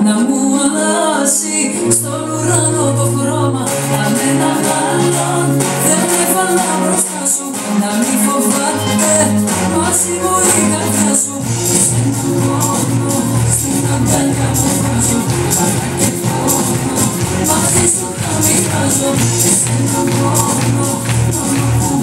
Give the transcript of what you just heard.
να μου αλλάζει στον ουρανό το χρώμα. Κανέναν άλλον δεν έβαλα μπροστά σου, να μη φοβάται μαζί μου η καρδιά σου. Εσένα μόνο στην αγκαλιά μου βάζω, χαρά και πόνο μαζί σου τα μοιράζω. Εσένα μόνο, μόνο που